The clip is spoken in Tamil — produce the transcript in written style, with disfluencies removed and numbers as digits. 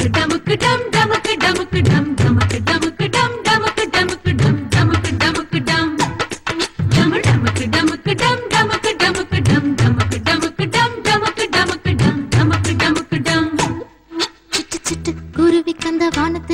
டமுக்கு டம் டமுக்கு டமுக்கு டம் டமுக்கு டமுக்கு டம் டமுக்கு டமுக்கு டம் டமுக்கு டமுக்கு டம் டமு டமுக்கு டமுக்கு டம் டமுக்கு டமுக்கு டம் டமுக்கு டமுக்கு டம் டமுக்கு டமுக்கு டம் டமுக்கு டமுக்கு டம் சிட்டு சிட்டு குருவி கந்த வானத்தில்